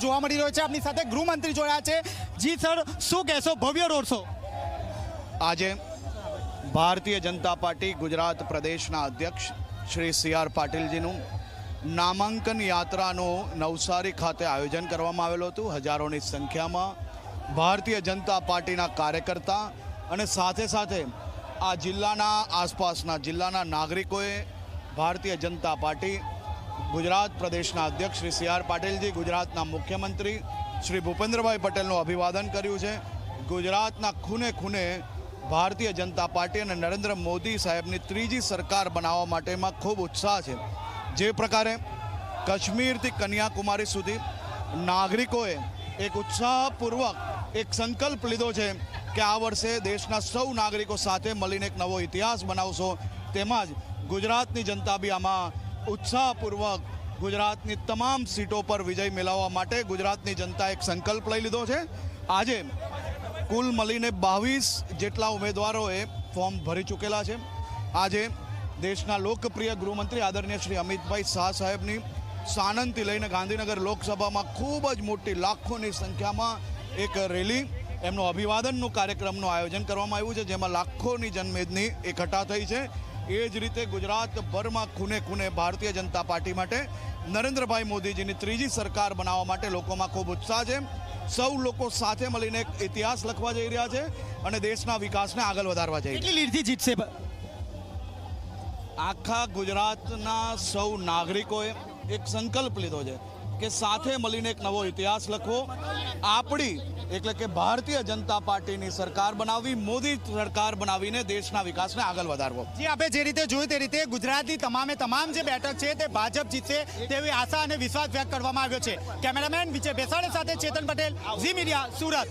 જોવા મળી રહ્યો છે। આપની સાથે ગૃહમંત્રી જોડાયા છે। જી સર, શું કહેશો? ભવ્ય રોડ શો આજે ભારતીય જનતા પાર્ટી ગુજરાત પ્રદેશના અધ્યક્ષ શ્રી સી.આર. પાટીલજીનું નામાંકન યાત્રાનું નવસારી ખાતે આયોજન કરવામાં આવેલું હતું। હજારોની સંખ્યામાં ભારતીય જનતા પાર્ટીના કાર્યકર્તા અને સાથે સાથે આ જિલ્લાના આસપાસના જિલ્લાના નાગરિકોએ ભારતીય જનતા પાર્ટી ગુજરાત પ્રદેશના અધ્યક્ષ શ્રી સી.આર. પાટીલજી, ગુજરાતના મુખ્યમંત્રી શ્રી ભૂપેન્દ્રભાઈ પટેલનું અભિવાદન કર્યું છે। ગુજરાતના ખૂને ખૂને ભારતીય જનતા પાર્ટી અને નરેન્દ્ર મોદી સાહેબની ત્રીજી સરકાર બનાવવા માટેમાં ખૂબ ઉત્સાહ છે। જે પ્રકારે કાશ્મીરથી કન્યાકુમારી સુધી નાગરિકોએ એક ઉત્સાહપૂર્વક એક સંકલ્પ લીધો છે કે આ વર્ષે દેશના સૌ નાગરિકો સાથે મળીને એક નવો ઇતિહાસ બનાવશો, તેમાં જ ગુજરાતની જનતા બી આમાં ઉત્સાહપૂર્વક ગુજરાતની તમામ સીટો પર વિજય મેળવવા માટે ગુજરાતની જનતા એક સંકલ્પ લઈ લીધો છે। આજે કુલ મળીને 22 જેટલા ઉમેદવારોએ ફોર્મ ભરી ચૂકેલા છે। આજે દેશના લોકપ્રિય ગૃહમંત્રી આદરણીય શ્રી અમિતભાઈ શાહ સાહેબની સાણંદથી લઈને ગાંધીનગર લોકસભામાં ખૂબ જ મોટી લાખોની સંખ્યામાં એક રેલી, એમનું અભિવાદનનું કાર્યક્રમનું આયોજન કરવામાં આવ્યું છે, જેમાં લાખોની જનમેદની એકઠા થઈ છે। એ જ રીતે ગુજરાતભરમાં ખૂને ખૂને ભારતીય જનતા પાર્ટી માટે નરેન્દ્રભાઈ મોદીજીની ત્રીજી સરકાર બનાવવા માટે લોકોમાં ખૂબ ઉત્સાહ છે। સૌ લોકો સાથે મળીને એક ઇતિહાસ લખવા જઈ રહ્યા છે અને દેશના વિકાસને આગળ વધારવા જઈ રહ્યા છે। કેટલી લીડથી જીતશે? આખા ગુજરાતના સૌ નાગરિકોએ એક સંકલ્પ લીધો છે કે સાથે મળીને એક નવો ઇતિહાસ લખવો, આપણી એટલે કે ભારતીય જનતા પાર્ટીની સરકાર બનાવવી, મોદી સરકાર બનાવીને દેશના વિકાસને આગળ વધારવો। જી, આપણે જે રીતે જોયું તે રીતે ગુજરાતની તમામ જે બેઠક છે તે ભાજપ જીતશે તેવી આશા અને વિશ્વાસ વ્યક્ત કરવામાં આવ્યો છે। કેમેરામેન વિજય બેસાડે સાથે ચેતન પટેલ, ઝી મીડિયા, સુરત।